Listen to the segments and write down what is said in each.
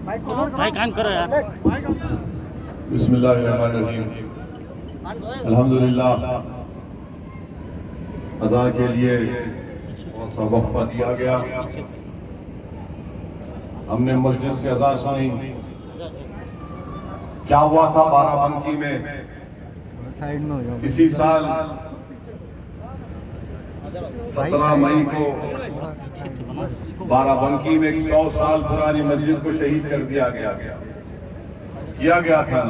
भाई काम करो यार। बिस्मिल्लाहिर्रहमानिर्रहीम। अल्हम्दुलिल्लाह अज़ा के लिए कौन सा वक्फा दिया गया। हमने मस्जिद से अज़ा सुनी। क्या हुआ था बाराबंकी में इसी साल 17 मई को बाराबंकी में 100 साल पुरानी मस्जिद को शहीद कर दिया गया था।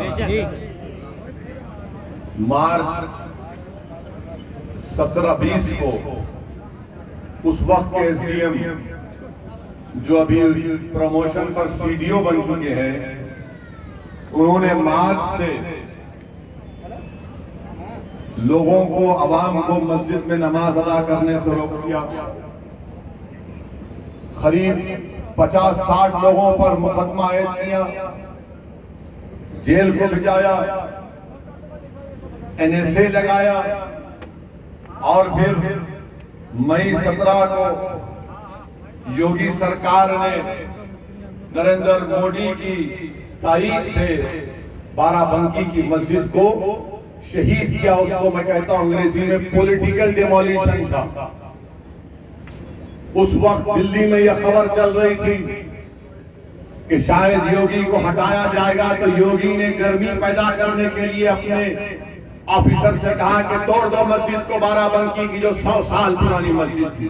मार्च 17-20 को उस वक्त के एसडीएम जो अभी प्रमोशन पर सीडीओ बन चुके हैं, उन्होंने मार्च से लोगों को, अवाम को मस्जिद में नमाज अदा करने से रोक दिया। करीब 50-60 लोगों पर मुकदमा आयद किया, जेल को भिजाया, एनएसए लगाया और फिर मई 17 को योगी सरकार ने नरेंद्र मोदी की तारीख से बाराबंकी की मस्जिद को शहीद किया। उसको मैं कहता हूं अंग्रेजी में पॉलिटिकल डिमोलिशन था। उस वक्त दिल्ली में यह खबर चल रही थी कि शायद योगी को हटाया जाएगा, तो योगी ने गर्मी पैदा करने के लिए अपने ऑफिसर से कहा कि तोड़ दो मस्जिद को, बाराबंकी की जो 100 साल पुरानी मस्जिद थी।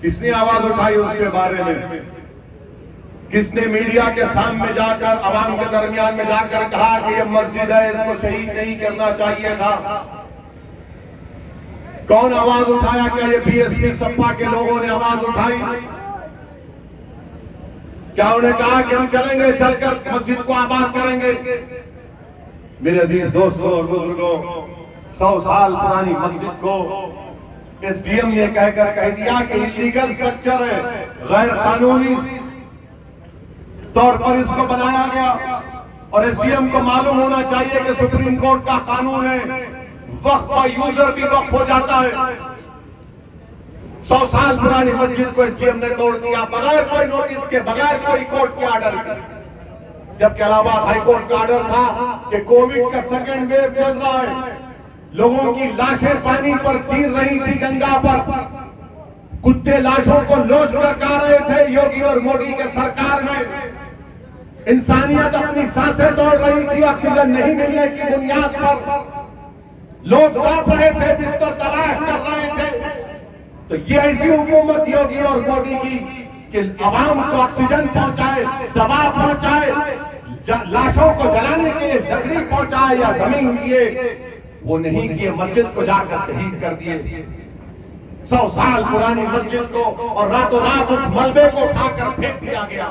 किसने आवाज उठाई उसके बारे में? किसने मीडिया के सामने जाकर, अवाम के दरमियान में जाकर कहा कि यह मस्जिद है, इसको शहीद नहीं करना चाहिए था? कौन आवाज उठाया? क्या ये बीएसपी सपा के लोगों ने आवाज उठाई? क्या उन्हें कहा कि हम चलेंगे, चलकर मस्जिद को आबाद करेंगे? मेरे अजीज दोस्तों और बुजुर्गों, 100 साल पुरानी मस्जिद को एसडीएम ने कहकर कह दिया कि इलीगल स्ट्रक्चर है, गैर कानूनी तौर पर इसको बनाया गया। और एसडीएम को मालूम होना चाहिए कि सुप्रीम कोर्ट का कानून है, वक्फ का यूजर भी वक्फ हो जाता है। 100 साल पुरानी मस्जिद को एसडीएम ने तोड़ दिया बगैर कोई नोटिस के, बगैर कोई कोर्ट के ऑर्डर के। जबकि इलाहाबाद हाईकोर्ट का ऑर्डर था कि कोविड का सेकेंड वेव चल रहा है, लोगों की लाशें पानी पर गिर रही थी, गंगा पर कुत्ते लाशों को लोच कर खा रहे थे। योगी और मोदी के सरकार में इंसानियत अपनी सांसें तोड़ रही थी, ऑक्सीजन नहीं मिलने की बुनियाद पर लोग कांप रहे थे, बिस्तर तलाश कर रहे थे। तो ये ऐसी हुकूमत योगी और मोदी की कि अवाम को ऑक्सीजन पहुंचाए, दवा पहुंचाए, लाशों को जलाने के लिए लकड़ी पहुंचाए या जमीन दिए, वो नहीं किए। मस्जिद को जाकर शहीद कर दिए, 100 साल पुरानी मस्जिद को, और रातों रात उस मलबे को उठाकर फेंक दिया गया।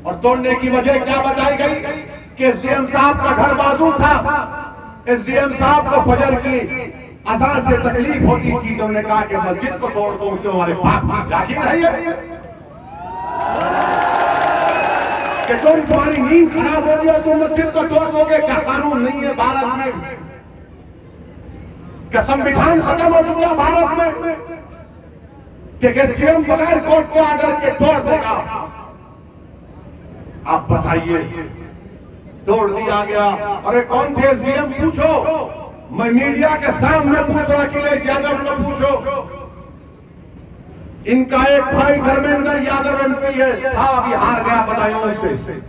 और तोड़ने की वजह क्या बताई गई कि एसडीएम साहब का घर बाजू था, एसडीएम साहब को फजर की अज़ान से तकलीफ होती थी, तो उन्होंने कहा कि मस्जिद को तोड़ दो, क्यों हमारे बाप की जागीर है ये? कि तुम्हारी नींद खराब हो गई और तुम मस्जिद को तोड़ दोगे? क्या कानून नहीं है भारत में? क्या संविधान खत्म हो चुका भारत में कि एसडीएम बगैर कोर्ट के ऑर्डर के तोड़ देगा? आप बताइए, तोड़ दिया गया। अरे कौन थे एसडीएम? पूछो, मैं मीडिया के सामने पूछ रहा, अखिलेश यादव को पूछो। इनका एक भाई धर्मेंद्र यादव एमपी है, था, अभी हार गया बदायूं से।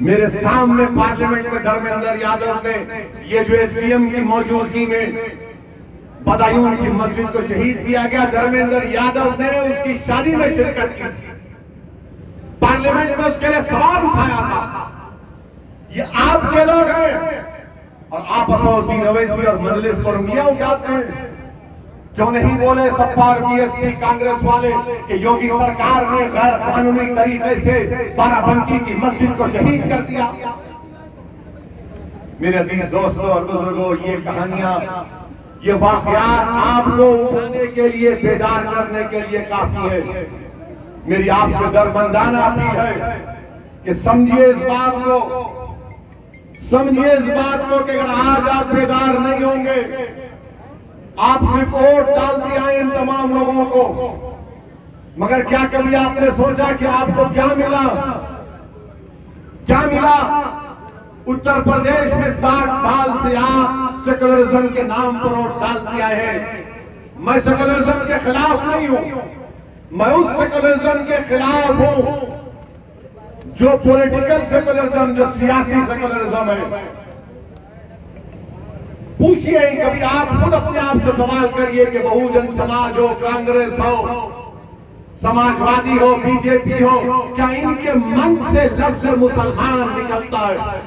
मेरे सामने पार्लियामेंट में धर्मेंद्र यादव ने ये जो एसडीएम की मौजूदगी में बदायूं की मस्जिद को शहीद किया गया, धर्मेंद्र यादव ने उसकी शादी में शिरकत की थी, पार्लियामेंट में उसके लिए सवाल उठाया था। ये आपके लोग हैं और आप असदुद्दीन अवैसी और मजलिस पर उंगलियां उठाते हैं। क्यों नहीं बोले सपा और बीएसपी कांग्रेस वाले कि योगी सरकार ने गैर कानूनी तरीके से बाराबंकी की मस्जिद को शहीद कर दिया? मेरे अजीज दोस्तों और बुजुर्गों, ये कहानियां, ये वाकयात आपको उठाने के लिए, बेदार करने के लिए काफी है। मेरी आपसे दरबंदाना अपील है कि समझिए इस बात को, समझिए इस बात को कि अगर आज आप बेदार नहीं होंगे, आप सिर्फ वोट डालते आए इन तमाम लोगों को, मगर क्या कभी आपने सोचा कि आपको क्या मिला? क्या मिला? उत्तर प्रदेश में 60 साल से आप सेकुलरिज्म के नाम पर वोट डालते आए हैं। मैं सेकुलरिज्म के खिलाफ नहीं हूं, मैं उस सेकुलरिज्म के खिलाफ हूं जो पॉलिटिकल सेकुलरिज्म, जो सियासी सेकुलरिज्म है। पूछिए कभी आप खुद अपने आप से सवाल करिए कि बहुजन समाज हो, कांग्रेस हो, समाजवादी हो, बीजेपी हो, क्या इनके मन से लफ्ज मुसलमान निकलता है?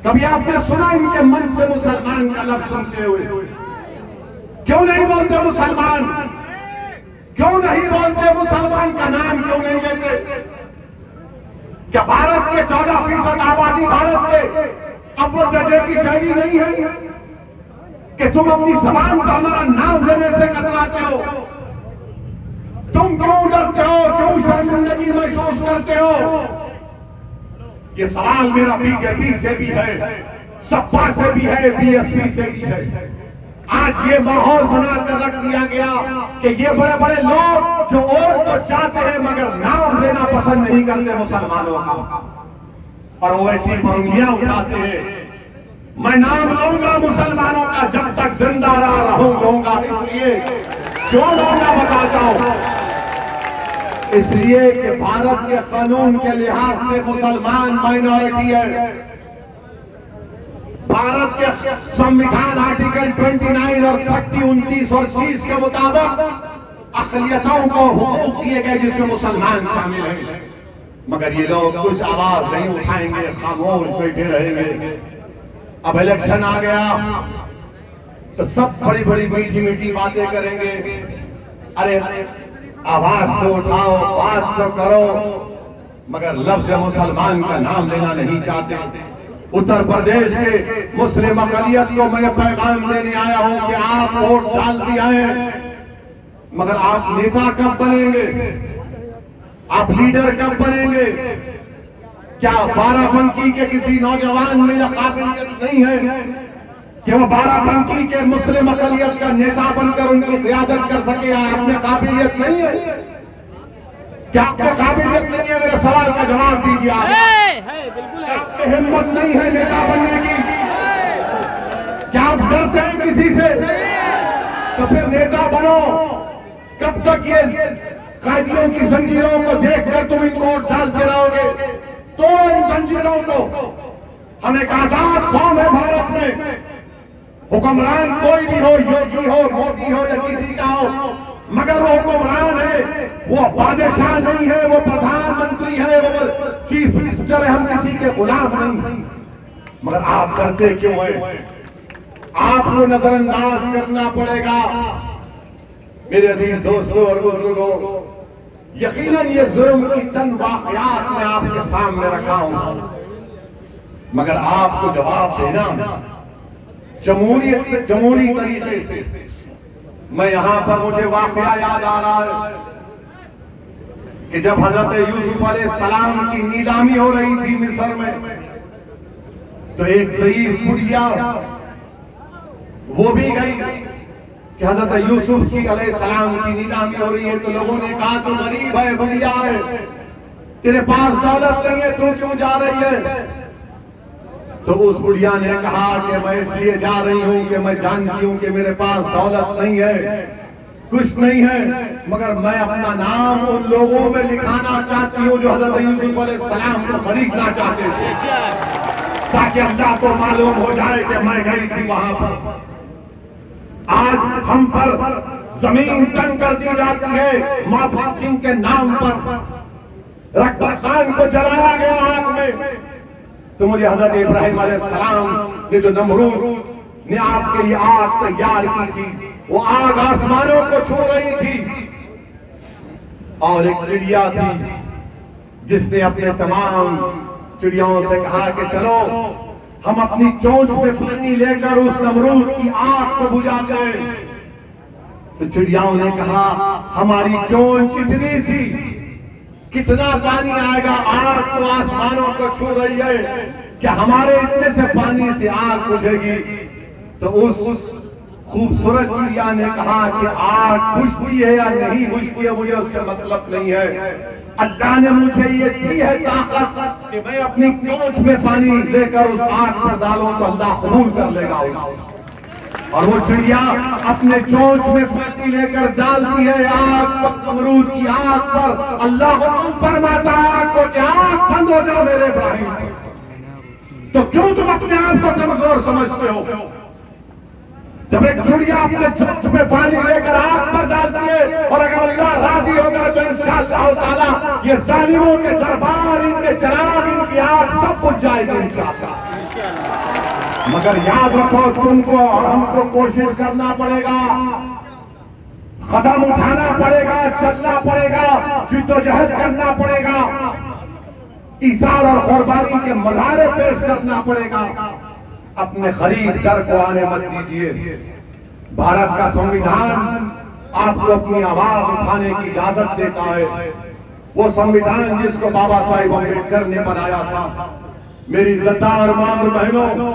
कभी आपने सुना इनके मन से मुसलमान का लफ्ज सुनते हुए? क्यों नहीं बोलते मुसलमान? क्यों नहीं बोलते मुसलमान का नाम क्यों नहीं लेते? क्या भारत के 14% आबादी भारत के अव्वल दर्जे की शैली नहीं है कि तुम अपनी जबान का हमारा नाम लेने से कतराते हो? तुम क्यों डरते हो? क्यों शर्मिंदगी महसूस करते हो? ये सवाल मेरा बीजेपी से भी है, सपा से भी है, बीएसपी से भी है। आज ये माहौल बनाकर रख दिया गया कि ये बड़े बड़े लोग जो वोट तो चाहते हैं मगर नाम लेना पसंद नहीं करते मुसलमानों का, और वो ऐसी उंगलियां उठाते हैं। मैं नाम लूंगा मुसलमानों का जब तक जिंदा रहूंगा। इसलिए क्यों लूंगा बताता हूं, इसलिए कि भारत के कानून के लिहाज से मुसलमान माइनॉरिटी है। भारत के संविधान आर्टिकल 29 और 30, 29 और 30 के मुताबिक अक़लियतों को हुकूक दिए गए जिसमें मुसलमान शामिल हैं। मगर ये लोग कुछ आवाज नहीं उठाएंगे, खामोश बैठे रहेंगे। अब इलेक्शन आ गया तो सब बड़ी बड़ी मीठी मीठी बातें करेंगे। अरे आवाज तो उठाओ, बात तो करो, मगर लफ्ज मुसलमान का नाम लेना नहीं चाहते। उत्तर प्रदेश के मुस्लिम अक़लियत को मैं पैगाम देने आया हूं कि आप वोट डाल दिया है, मगर आप नेता कब बनेंगे? आप लीडर कब बनेंगे? क्या बाराबंकी के किसी नौजवान में यह काबिलियत नहीं है कि वो बाराबंकी के मुस्लिम अक़लियत का नेता बनकर उनकी क़ियादत कर सके? आप में काबिलियत नहीं है? क्या आपको काबिलियत नहीं है? मेरे सवाल का जवाब दीजिए। आप क्या आपकी हिम्मत नहीं है नेता बनने की? क्या आप डरते हैं किसी से? तो फिर नेता बनो। कब तक ये कैदियों की जंजीरों को देखकर तुम इनको वोट डालते रहोगे? तो इन जंजीरों को, हम एक आजाद कौम है भारत में। हुक्मरान कोई भी हो, योगी हो, मोदी हो या किसी का हो, मगर वो हुक्मरान है, वो बादशाह नहीं है, वो प्रधानमंत्री है, वो चीफ मिनिस्टर है। हम किसी के गुलाम नहीं। मगर आप करते क्यों हैं? आपको नजरअंदाज करना पड़ेगा। मेरे अजीज दोस्तों और बुजुर्गों, यकीनन ये जुर्म की चंद वाकयात मैं आपके सामने रखा हूं, मगर आपको जवाब देना जमहूरी तरीके से। मैं यहां पर मुझे वाकया याद आ रहा है कि जब हजरत यूसुफ अलैहिस्सलाम की नीलामी हो रही थी मिस्र में, तो एक ज़ईफ बुढ़िया वो भी गई कि हजरत यूसुफ की अलैहिस्सलाम की नीलामी हो रही है। तो लोगों ने कहा तू गरीब है, बुढ़िया है, तेरे पास दौलत नहीं है, तू क्यों जा रही है? तो उस बुढ़िया ने कहा कि मैं इसलिए जा रही हूं कि मैं जानती हूं कि मेरे पास दौलत नहीं है, कुछ नहीं है, मगर मैं अपना नाम उन लोगों में लिखाना चाहती हूं जो हजरत यूसुफ अलैहिस्सलाम को खरीदना चाहते थे, ताकि अल्लाह को मालूम हो जाए कि मैं गई थी वहां पर। आज हम पर जमीन तंग कर दी जाती है महबूब सिंह के नाम पर। रकबर खान को जलाया गया आग में, तो मुझे हजरत इब्राहिम अलैहिस्सलाम ने जो नमरूद ने आपके लिए आग तैयार की थी, वो आग आसमानों को छू रही थी। और एक चिड़िया थी जिसने अपने तमाम चिड़ियों से कहा कि चलो हम अपनी चोंच में पानी लेकर उस नमरूद की आग को बुझाते हैं। तो चिड़ियाओं ने कहा हमारी चोंच इतनी सी, कितना पानी आएगा? आग तो आसमानों को छू रही है, क्या हमारे इतने से पानी से आग बुझेगी? तो उस खूबसूरत चिड़िया ने कहा कि आग बुझती है या नहीं बुझती है मुझे उससे मतलब नहीं है। अल्लाह ने मुझे ये दी है ताकत कि मैं अपनी चोंच में पानी लेकर उस आग पर डालूं तो अल्लाह कबूल कर लेगा उसको। और वो चिड़िया अपने चोंच में पानी लेकर डालती है आग पर, अमरूद की आग पर। अल्लाह हुक्म फरमाता है आग को कि आग बंद हो जाओ मेरे इब्राहिम। तो क्यों तुम अपने आप को कमजोर समझते हो? जब एक चिड़िया अपने चोंच में पानी लेकर आग पर डालती है और अगर अल्लाह राजी होगा तो इंशाअल्लाह ताला ये जालिमों के दरबार, इनके चिराग, इनकी आग सब बुझ जाएगी इंशाअल्लाह। मगर याद रखो तुमको और हमको कोशिश करना पड़ेगा, कदम उठाना पड़ेगा, चलना पड़ेगा, जिद्दोजहद करना पड़ेगा, ईसार और कुर्बानी के मज़ारे पेश करना पड़ेगा। अपने खरीद दर को आने मत दीजिए। भारत का संविधान आपको अपनी आवाज उठाने की इजाजत देता है। वो संविधान जिसको बाबा साहिब अम्बेडकर ने बनाया था। मेरी इज्जतदार मां और बहनों,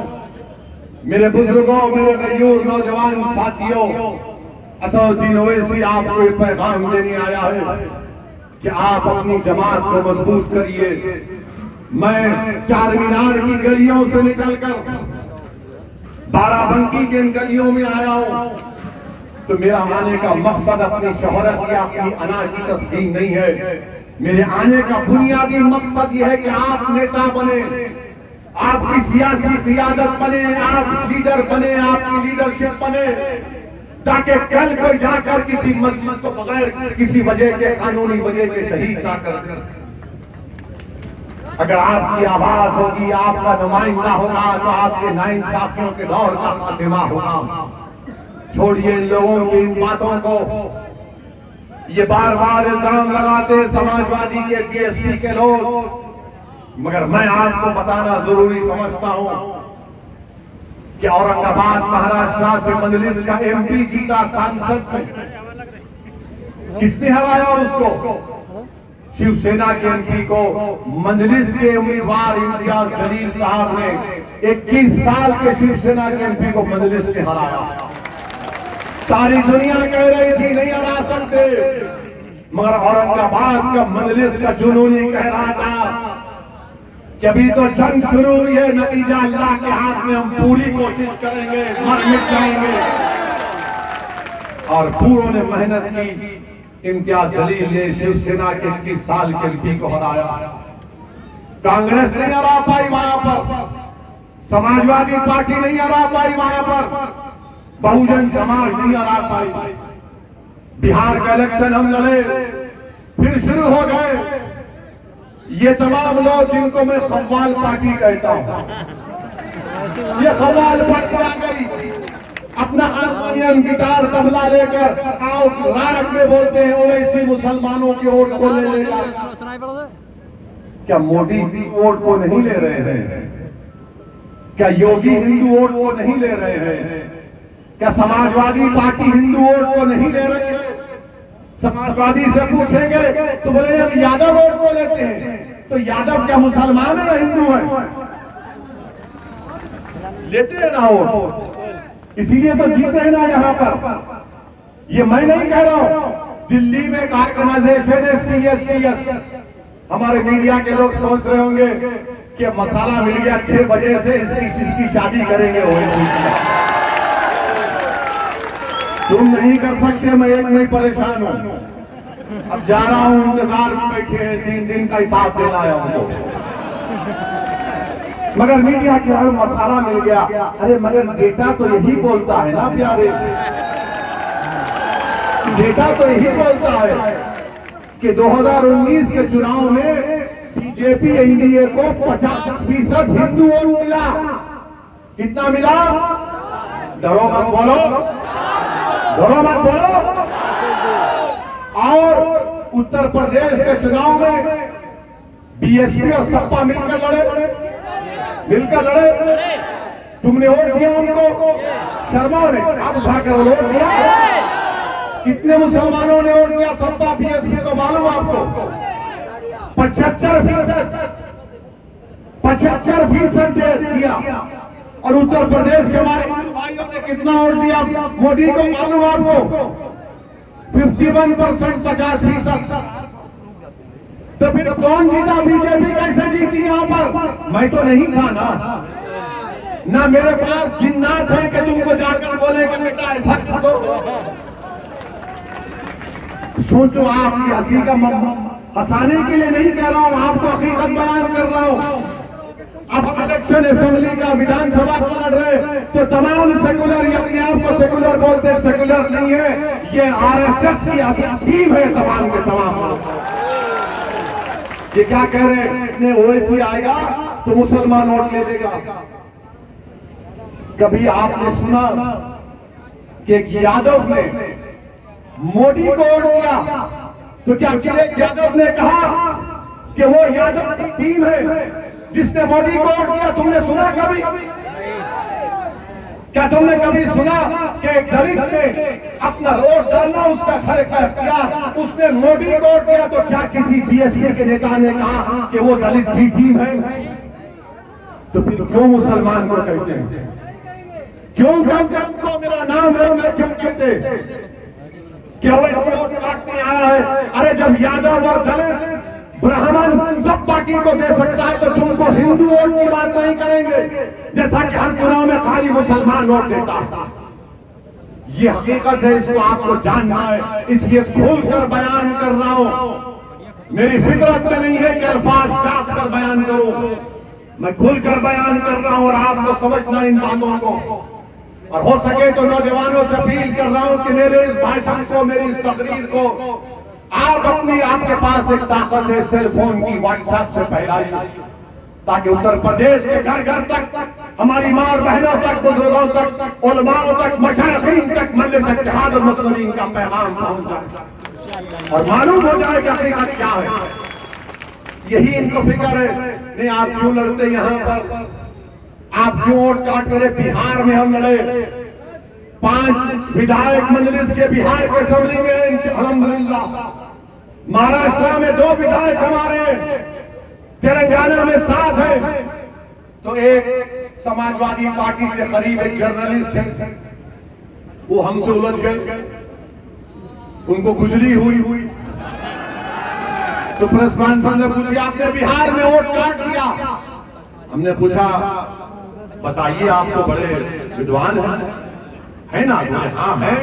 मेरे बुजुर्गों, मेरे गयूर नौजवान साथियों, असदुद्दीन ओवैसी आपको एक पैगाम देने आया है कि आप अपनी जमात को मजबूत करिए। मैं चार मीनार की गलियों से निकलकर बाराबंकी के इन गलियों में आया हूं तो मेरा आने का मकसद अपनी शोहरत या अपनी अना की तस्कीन नहीं है। मेरे आने का बुनियादी मकसद यह है कि आप नेता बने, आपकी सियासी क़ियादत बने, आप लीडर बने, आपकी लीडरशिप बने, ताकि कल कोई जाकर किसी मस्जिद को बगैर किसी वजह के, कानूनी वजह के शहीद ना कर दे। अगर आपकी आवाज होगी, आपका नुमाइंदा होगा तो आपके नाइंसाफियों के दौर का खात्मा होगा। छोड़िए इन लोगों की इन बातों को। ये बार बार इल्जाम लगाते समाजवादी के बीएसपी के लोग, मगर मैं आपको बताना जरूरी समझता हूं कि औरंगाबाद महाराष्ट्र से मजलिस का एमपी जीता सांसद में, किसने हराया उसको? शिवसेना के एमपी को मजलिस के उम्मीदवार इम्तियाज जलील साहब ने 21 साल के शिवसेना के एमपी को मजलिस ने हराया। सारी दुनिया कह रही थी नहीं हरा सकते, मगर औरंगाबाद का मजलिस का जुनूनी कह रहा था कि अभी तो जंग शुरू हुई है, नतीजा अल्लाह के हाथ में, हम पूरी कोशिश करेंगे, मर मिट जाएंगे। और पूरों ने मेहनत की। इम्तियाज जलील ने शिवसेना के 21 साल के एमपी को हराया। कांग्रेस नहीं हरा पाई वहां पर, समाजवादी पार्टी नहीं हरा पाई वहां पर, बहुजन समाज नहीं हरा पाई। बिहार का इलेक्शन हम लड़े, फिर शुरू हो गए ये तमाम लोग जिनको मैं खव्वाल पार्टी कहता हूं। ये खव्वाल पार्टी आ गई, अपना हारमोनियम, गिटार, तबला लेकर आओ राग में बोलते हैं ओवैसी मुसलमानों की वोट को ले लेगा। क्या मोदी वोट को नहीं ले रहे हैं? क्या योगी हिंदू वोट को नहीं ले रहे हैं? क्या समाजवादी पार्टी हिंदू वोट को नहीं ले रही है? समाजवादी से पूछेंगे तो बोलेंगे हम यादव वोट को लेते हैं। तो यादव क्या मुसलमान है या हिंदू है? लेते हैं ना वोट, इसीलिए तो जीते हैं ना यहाँ पर। ये मैं नहीं कह रहा हूं, दिल्ली में एक ऑर्गेनाइजेशन है CSDS। हमारे मीडिया के लोग सोच रहे होंगे कि मसाला मिल गया 6 बजे से इसकी शादी करेंगे। तुम नहीं कर सकते, मैं एक नहीं परेशान हूं। अब जा रहा हूं, इंतजार में बैठे हैं, 3 दिन का हिसाब देना है हमको। मगर मीडिया के हाल मसाला मिल गया। अरे मगर डेटा तो यही बोलता है ना प्यारे, डेटा तो यही बोलता है कि 2019 के चुनाव में बीजेपी एनडीए को 50% हिंदू वोट मिला। कितना मिला? डरो मत बोलो, डरो मत बोलो। और उत्तर प्रदेश के चुनाव में बीएसपी और सपा मिलकर लड़े। तुमने वोट दिया उनको, शर्मा ने आप उठाकर वोट दिया। कितने मुसलमानों ने वोट दिया सपा बीएसपी को मालूम आपको? 75% दिया। और उत्तर प्रदेश के हमारे हिंदू भाइयों ने कितना वोट दिया मोदी को मालूम आपको? 51%, 50%। तो फिर कौन जीता? बीजेपी कैसे जीती यहाँ पर? मैं तो नहीं था ना मेरे पास जिन्नात है कि तुमको जाकर बोले कि बेटा ऐसा कर दो। सोचो, आपकी हंसी का हंसाने के लिए नहीं कह रहा हूं, आपको हकीकत बयान कर रहा हूं। अब इलेक्शन असेंबली का, विधानसभा को लड़ रहे तो तमाम सेकुलर, ये अपने आप को सेकुलर बोलते, सेकुलर नहीं है, ये आरएसएस की टीम है तमाम के तमाम। ये क्या कह रहे हैं? इतने ओवैसी आएगा तो मुसलमान वोट ले लेगा। कभी आपने सुना कि एक यादव ने मोदी को वोट दिया तो क्या अखिलेश यादव ने कहा कि वो यादव की टीम है जिसने मोदी को वोट दिया? तुमने सुना कभी? क्या तुमने कभी सुना कि एक दलित ने अपना वोट डालना उसका घर का इख्तियार, उसने मोदी को वोट दिया? तो क्या किसी बीएसपी के नेता ने कहा कि वो दलित की टीम है? तो फिर क्यों मुसलमान को कहते हैं? क्यों कहते उनको मेरा नाम है? क्यों कहते? क्या वो इसको वोट काटने आया है? अरे जब यादव और दलित, ब्राह्मण सब पार्टी को दे सकता है तो तुमको हिंदू वोट की बात नहीं करेंगे, जैसा कि हर चुनाव में खाली मुसलमान वोट देता है। ये हकीकत है, इसको आपको जानना है, इसलिए खुलकर बयान कर रहा हूं। मेरी फितरत में नहीं है कि अल्फाज चाप कर बयान करूं, मैं खुलकर बयान कर रहा हूं और आपको समझना इन बातों को। और हो सके तो नौजवानों से अपील कर रहा हूं कि मेरे इस भाषण को, मेरी इस तकरीर को आप अपनी, आपके पास एक ताकत है सेल फोन की, व्हाट्सएप से फैलाइए, ताकि उत्तर प्रदेश के घर घर तक, हमारी मां और बहनों तक, बुजुर्गों तक, उलमाओं तक, मशाइखीन तक मजलिस इत्तेहाद और मुस्लिमीन का पैगाम पहुंच जाए और मालूम हो जाए कि हकीकत क्या है। यही इनको फिक्र है। नहीं, आप क्यों लड़ते यहाँ पर? आप क्यों वोट काट रहे? बिहार में हम लड़े, 5 विधायक मजलिस के बिहार के असेंबली में अल्हम्दुलिल्लाह, महाराष्ट्र में 2 विधायक हमारे, तेलंगाना में 7 है। तो एक समाजवादी पार्टी से करीब एक जर्नलिस्ट है, वो हमसे उलझ गए, उनको खुजली हुई तो प्रेस कॉन्फ्रेंस में पूछी, आपने बिहार में वोट काट दिया? हमने पूछा, बताइए, आप तो बड़े विद्वान है ना? हाँ है।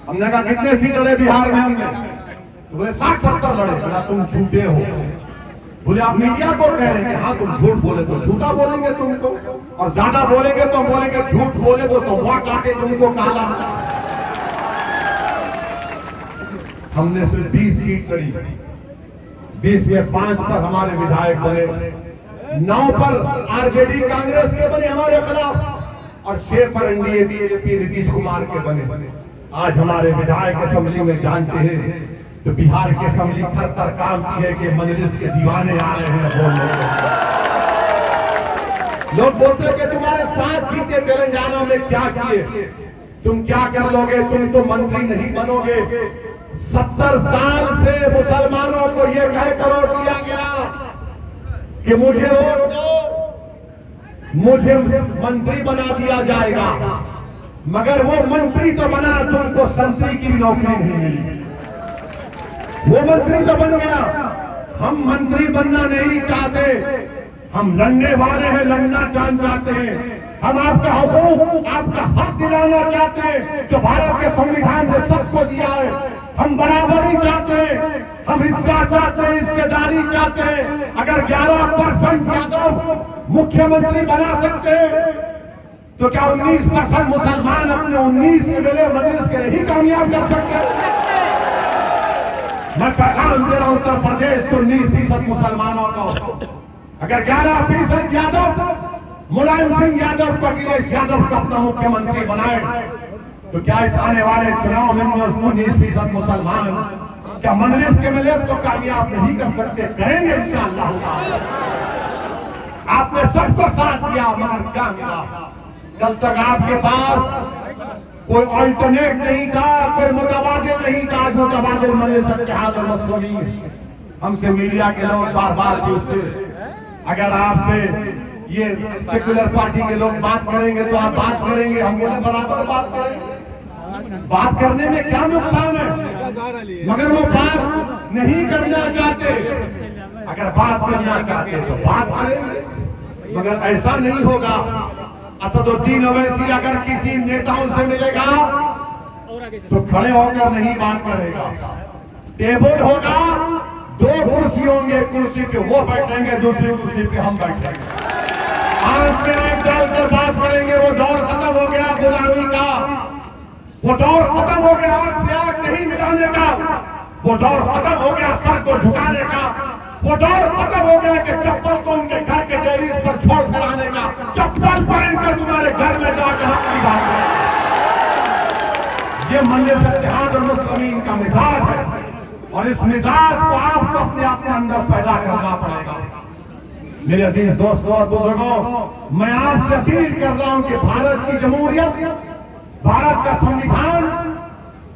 हमने कहा, कितने सीट लड़े बिहार में? हमने तो बोले 60-70 लड़े। बोला तुम झूठे हो। बोले आप मीडिया को कह रहे हैं कि हाँ तुम झूठ बोले तो झूठा बोलेंगे तुमको, और ज्यादा बोलेंगे तो बोलेंगे, झूठ बोले तो वोट आके तुमको काला। हमने सिर्फ 20 सीट लड़ी, 20 में 5 पर हमारे विधायक बने, 9 पर आरजेडी कांग्रेस के बने हमारे खिलाफ, और 6 पर एनडीए बीजेपी नीतीश कुमार के बने। आज हमारे विधायक असेंबली में जानते हैं तो बिहार की असेंबली थर काम की है कि मजलिस के दीवाने आ रहे हैं बोलने। लोग बोलते हैं कि तुम्हारे साथ जीते तेलंगाना में क्या किए, तुम क्या कर लोगे, तुम तो मंत्री नहीं बनोगे। 70 साल से मुसलमानों को यह कहकर वोट दिया गया कि मुझे वोट दो, मुझे मंत्री बना दिया जाएगा, मगर वो मंत्री तो बना, तुमको संतरी की भी नौकरी नहीं मिली। वो मंत्री तो बन गया, हम मंत्री बनना नहीं चाहते, हम लड़ने वाले हैं, लड़ना चाहते हैं। हम आपका हकूक, आपका हक दिलाना चाहते हैं जो भारत के संविधान ने सबको दिया है। हम बराबरी चाहते हैं, हम हिस्सा चाहते हैं, हिस्सेदारी चाहते हैं। अगर 11% यादव मुख्यमंत्री बना सकते हैं तो क्या 19% मुसलमान अपने 19 के मेले मजलिस के लिए ही कामयाब कर सकते हैं? मैं पैगाम दे रहा हूं उत्तर प्रदेश को 19% मुसलमानों को। अगर 11% यादव, मुलायम सिंह यादव को, अखिलेश यादव को अपना मुख्यमंत्री बनाए तो क्या इस आने वाले चुनाव में 19% मुसलमान क्या मजलिस के मजलिस को कामयाब नहीं कर सकते? करेंगे इंशाअल्लाह। आपने सबको साथ दिया, मगर क्या मिला? कल तक आपके पास कोई अल्टरनेट नहीं था, कोई मुतबादिल नहीं था। आज मुतबादिल मजलिस इत्तेहाद और मुस्लिमीन। हमसे मीडिया के लोग बार बार पूछते, अगर आपसे ये सेक्युलर पार्टी के लोग बात करेंगे तो आप बात करेंगे, हम बोले बराबर बात करेंगे। बात करने में क्या नुकसान है, मगर वो बात नहीं करना चाहते। अगर बात करना चाहते तो बात करेंगे, मगर ऐसा नहीं होगा। असदुद्दीन ओवैसी अगर किसी नेताओं से मिलेगा तो खड़े होकर नहीं बात करेगा। टेबल होगा, 2 कुर्सी होंगे, कुर्सी पे वो बैठेंगे, दूसरी कुर्सी पे हम बैठेंगे। आंख में आंख डालकर बात करेंगे। वो दौर खत्म हो गया गुलामी का, वो दौर खत्म हो गया आंख से आंख नहीं मिलाने का, वो दौर खत्म हो गया सर को झुकाने का, वो दौर खत्म हो गया कि चप्पल को उनके घर के दहलीज पर छोड़ कर आने का। चप्पल पहनकर तुम्हारे घर में जाकर हक की बात करें। ये मजलिस इत्तेहाद और मुस्लिमीन का मिजाज है, और इस मिजाज को आपको अपने अंदर पैदा करना पड़ेगा। मेरे अजीज दोस्तों और बुजुर्गों, मैं आपसे अपील कर रहा हूं कि भारत की जमहूरियत, भारत का संविधान,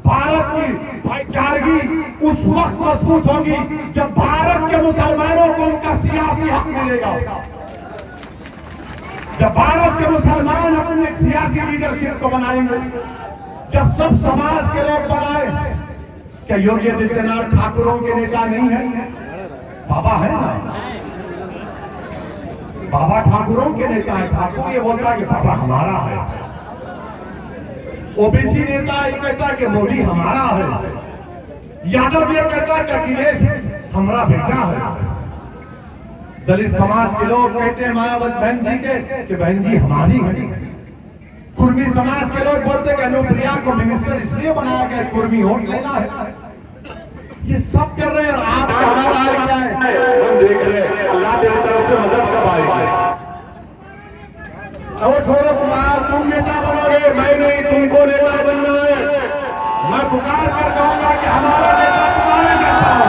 भारत की भाईचारगी उस वक्त मजबूत होगी जब भारत के मुसलमानों को उनका सियासी हक मिलेगा। जब भारत के मुसलमान अपनी एक सियासी लीडरशिप को बनाएंगे, जब सब समाज के लोग बनाए। क्या योगी आदित्यनाथ ठाकुरों के नेता नहीं है? बाबा है ना, बाबा ठाकुरों के नेता है। ठाकुर ये बोलता है कि बाबा हमारा है। ओबीसी नेता ये कहता है कि मोदी हमारा है। यादव ये कहता है कि अखिलेश हमारा बेटा है। दलित समाज के लोग कहते हैं मायावती बहन जी के कि बहन जी हमारी है। कुर्मी समाज के लोग बोलते हैं कि अनुप्रिया को मिनिस्टर इसलिए बनाया गया कुर्मी वोट लेना है। ये सब कर रहे हैं, और आप हमारा हाल क्या है हम देख रहे हैं। अल्लाह की तरफ से मदद कब आएगी? अब छोड़ो, तुम नेता बनोगे, मैं नहीं, तुमको नेता बनना है। मैं पुकार कर कहूंगा कि हमारा नेता तुम्हारे जैसा हो,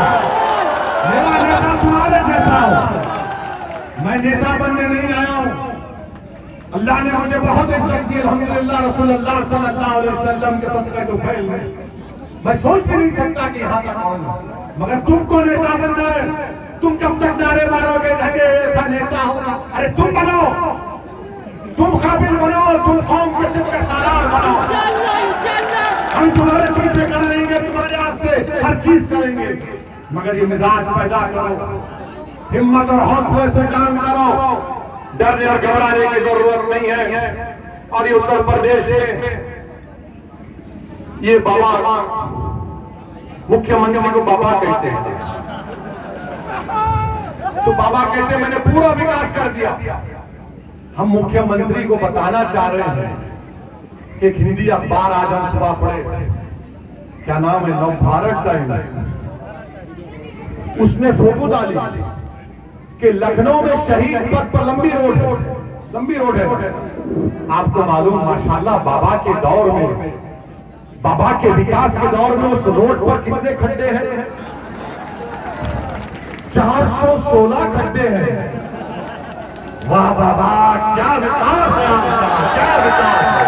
मेरा नेता तुम्हारे जैसा हो। मैं नेता बनने नहीं आया हूं। अल्लाह ने मुझे बहुत इज्जत दी अल्हम्दुलिल्लाह, रसूलुल्लाह सल्लल्लाहु अलैहि वसल्लम के सदक़े तो फैल में मैं सोच भी नहीं सकता कि यहाँ तक आऊंगा। मगर तुमको नेता बनना है। तुम कब तक नारे मारोगे लगे ऐसा नेता होगा? अरे तुम बनो, तुम काबिल बनो, तुम कौम के सिर्फ के सालार बनो। हम तुम्हारे पीछे करेंगे, तुम्हारे वास्ते हर चीज करेंगे, मगर ये मिजाज पैदा करो, हिम्मत और हौसले से काम करो। डरने और घबराने की जरूरत नहीं है। और ये उत्तर प्रदेश में ये बाबा, मुख्यमंत्री को बाबा कहते हैं, तो बाबा कहते हैं मैंने पूरा विकास कर दिया। हम मुख्यमंत्री को बताना चाह रहे हैं कि एक हिंदी अखबार आज हम सुबह पढ़े, क्या नाम है, नवभारत टाइम्स, उसने फोटो डाली कि लखनऊ में शहीद पथ पर लंबी रोड है। आपको मालूम, माशाल्लाह बाबा के दौर में, बाबा के विकास के दौर में उस रोड पर कितने खड्डे हैं? 416 खड्डे हैं। वाह बाबा, क्या विकास है आपका, क्या विकास है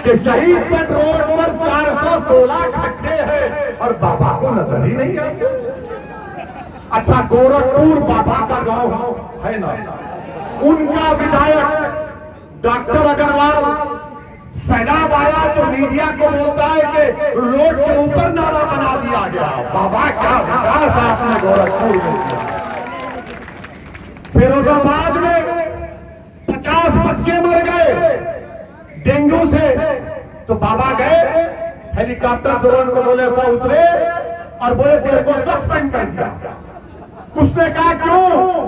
कि शहीद पथ रोड पर 416 खड्डे हैं और बाबा को नजर ही नहीं आते। अच्छा, गोरखपुर बाबा का गांव है ना, उनका विधायक डॉक्टर अग्रवाल सैलाब आया तो मीडिया को बोलता है कि रोड के ऊपर नाला बना दिया गया। बाबा क्या विकास आपने गोरखपुर में किया। फिरोजाबाद में 50 बच्चे मर गए डेंगू से, तो बाबा गए हेलीकॉप्टर से, उनको बोले सा उतरे और बोले तेरे को सस्पेंड कर दिया। उसने कहा क्यों?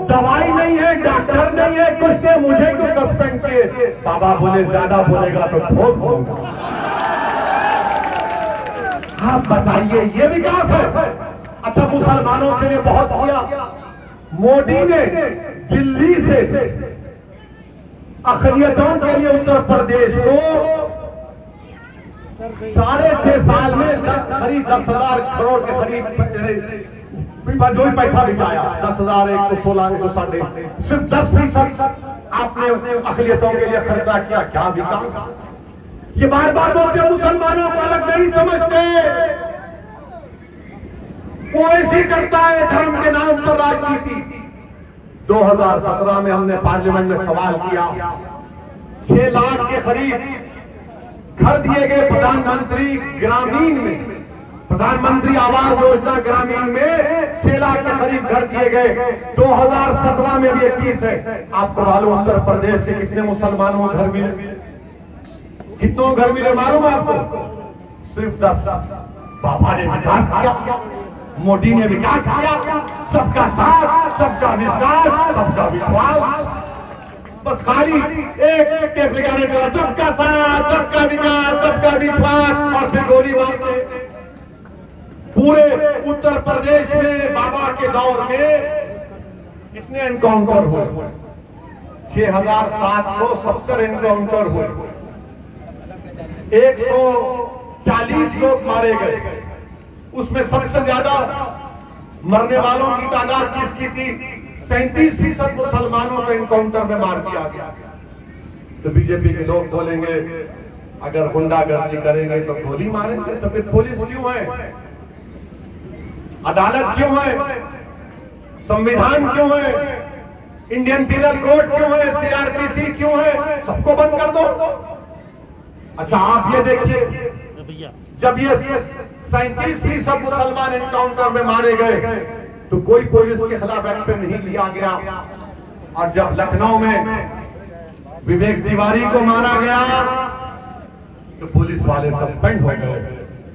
दवाई नहीं है, डॉक्टर नहीं है, कुछ ने मुझे क्यों सस्पेंड किए? बाबा बोले ज्यादा बोलेगा तो ठोक दूंगा। आप बताइए, ये विकास है? अच्छा, मुसलमानों के लिए बहुत किया। मोदी ने दिल्ली से अक़लियतों के लिए उत्तर प्रदेश को 6.5 साल में करीब 10,000 करोड़ के करीब जो भी पैसा भिजाया, 10,000, 116, 160, सिर्फ 10% आपने अक़लियतों के लिए खर्चा किया। क्या विकास? ये बार बार बोलते मुसलमानों को अलग नहीं समझते। वो ऐसी करता है धर्म के नाम पर राजनीति। 2017 में हमने पार्लियामेंट में सवाल किया, 6 लाख के करीब घर दिए गए प्रधानमंत्री ग्रामीण में, प्रधानमंत्री आवास योजना ग्रामीण में 6 लाख के करीब घर दिए गए। 2017 में भी 21 है। आपको मालूम उत्तर प्रदेश से कितने मुसलमानों को घर मिले? कितनों घर मिले मालूम आपको? सिर्फ 10। बाबा ने विकास किया, मोदी ने विकास किया, सबका साथ, सबका विकास, सबका विश्वास, बस खाली एक टेप लगाने का, सबका साथ, सबका विकास, सबका विश्वास, और फिर गोली मारते। पूरे उत्तर प्रदेश में बाबा के दौर में कितने एनकाउंटर हुए? 6770 एनकाउंटर हुए, 140 लोग मारे गए। उसमें सबसे ज्यादा मरने वालों की तादाद किसकी थी? 37% मुसलमानों को एनकाउंटर में मार दिया गया। तो बीजेपी के लोग बोलेंगे अगर गुंडागर्दी करेंगे तो गोली मारेंगे, तो फिर पुलिस क्यों है? अदालत क्यों है? संविधान क्यों है? इंडियन पिनल कोड क्यों है? सीआरपीसी क्यों है? सबको बंद कर दो। अच्छा आप ये देखिए, जब ये 37% मुसलमान एनकाउंटर में मारे गए तो कोई पुलिस के खिलाफ एक्शन नहीं लिया गया, और जब लखनऊ में विवेक तिवारी को मारा गया तो पुलिस वाले सस्पेंड हो गए।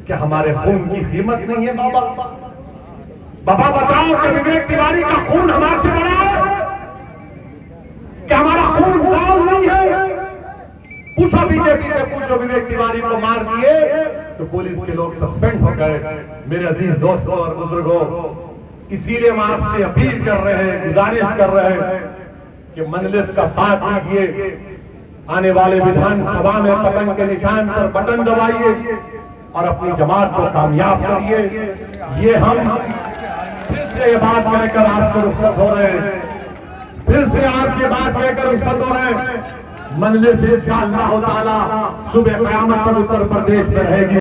क्या हमारे खून की कीमत नहीं है? बाबा बताओ कि विवेक तिवारी का खून हमारे से बड़ा है? क्या हमारा खून लाल नहीं है? पूछो बीजेपी से, पूछो विवेक तिवारी को मार दिए तो पुलिस के लोग सस्पेंड हो गए। मेरे अजीज दोस्तों और बुजुर्गों, इसीलिए हम आपसे अपील कर रहे हैं, गुजारिश कर रहे हैं कि मजलिस का साथ दीजिए। आने वाले विधानसभा में पतंग के निशान पर बटन दबाइए और अपनी जमात को कामयाब करिए। ये हम फिर से ये बात कहकर आपसे रुखसत हो रहे हैं, फिर से आपसे बात कहकर रुखसत हो रहे हैं। मजलिस इंशाअल्लाह ताला सुबह क़यामत तक उत्तर प्रदेश में रहेगी।